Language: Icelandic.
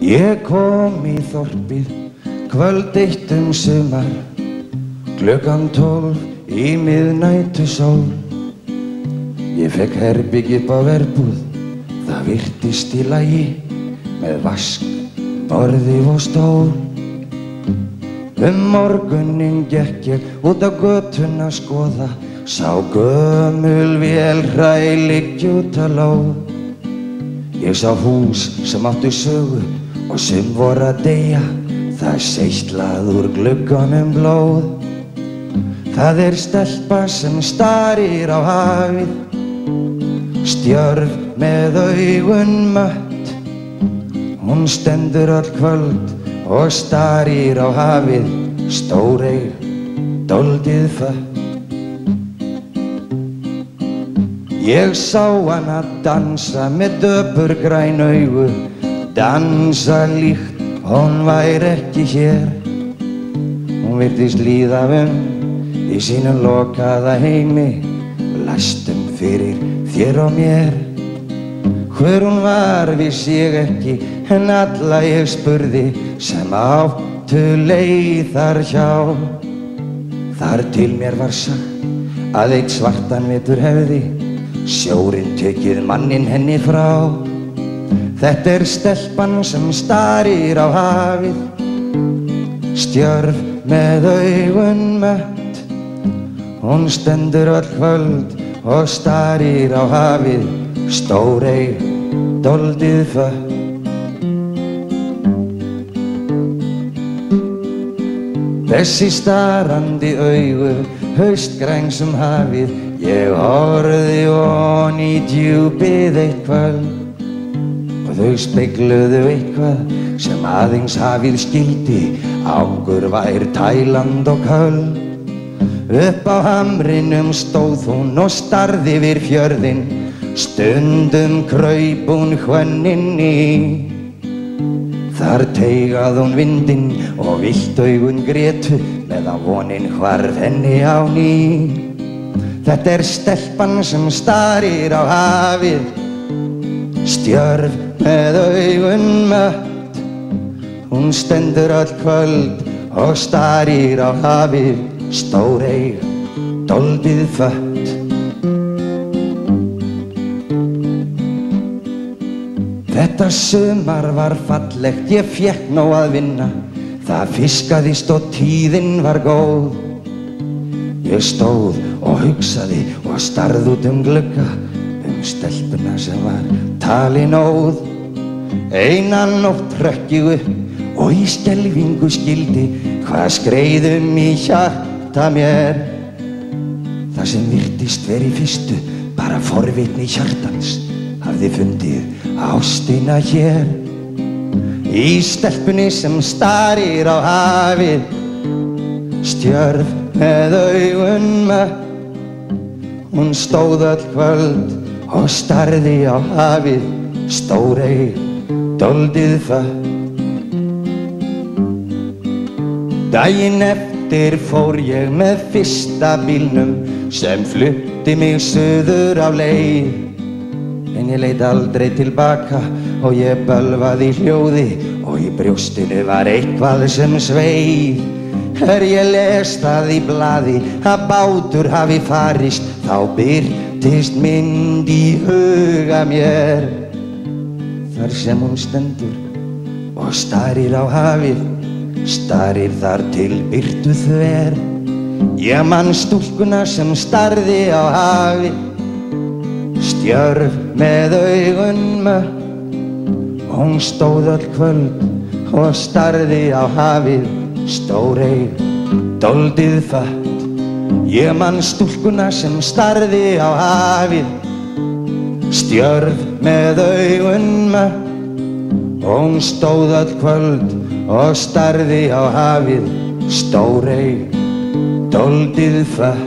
Ég kom í þorpið kvöld eitt sumar, klukkan 12 í miðnætusól. Ég fekk herbyggi upp á verbúð, það virtist í lagi, með vask, borði og stól. Morguninn gekk ég út á götuna að skoða, sá gömul vélhræ liggja út á lóð. Ég sá hús sem áttu sögu og sum voru að deyja, það seytlað úr glugganum blóð. Það stelpa sem starir á hafið, stjörf með augun mött. Hún stendur öll kvöld og starir á hafið, stóreygð, dálítið fött. Ég sá hana dansa með döpurgræn augu, dansa líkt hún væri ekki hér. Hún virtist líða í sínum lokaða heimi, læstum fyrir þér og mér. Hver hún var vissi ég ekki, en alla ég spurði sem áttu leið þar hjá. Þar til mér var sagt að einn svartan vetur hefði sjórinn tekið manninn henni frá. Þetta stelpan sem starir á hafið, stjörf með augun mött. Hún stendur öll kvöld og starir á hafið, stóreygð, dálítið fött. Þessi starandi augu, haustgræn sem hafið, ég horfði ofan í djúpið eitt kvöld. Og þau spegluðu eitthvað sem aðeins hafið skildi, ángur vær tæland og köld. Upp á hamrinum stóð hún og starði yfir fjörðinn, stundum kraup hún hvönnin í. Þar teygað hún vindinn og villt augun grétu, meðan vonin hvarf henni á ný. Þetta stelpan sem starir á hafið, stjörf með augun mött. Hún stendur öll kvöld og starir á hafið, stóreygð, dálítið fött. Þetta sumar var fallegt, ég fékk nóg að vinna, það fiskaðist og tíðin var góð. Ég stóð og hugsaði og starði út glugga, stelpuna sem var talin óð. Eina nótt hrökk ég upp og í skelfingu skildi hvað skreið í hjarta mér. Það sem virtist í fyrstu bara forvitni hjartans, hafði fundið ástina hér. Í stelpunni sem starir á hafið, stjörf með augun mött. Hún stóð öll kvöld og starði á hafið, stóreygð, dálítið fött. Daginn eftir fór ég með fyrsta bílnum sem flutti mig suður á leið. En ég leit aldrei tilbaka og ég bölvaði í hljóði og í brjóstinu var eitthvað sem sveið. Ég les það í blaði að bátur hafi farist, þá birtist mynd í huga mér. Þar sem hún stendur og starir á hafið, starir þar til birtu þver. Ég man stúlkuna sem starði á hafið, stjörf með augun mött. Hún stóð öll kvöld og starði á hafið, stóreygð, dálítið fött. Ég man stúlkuna sem starði á hafið, stjörf með augun mött. Hún stóð öll kvöld og starði á hafið, stóreygð, dálítið fött.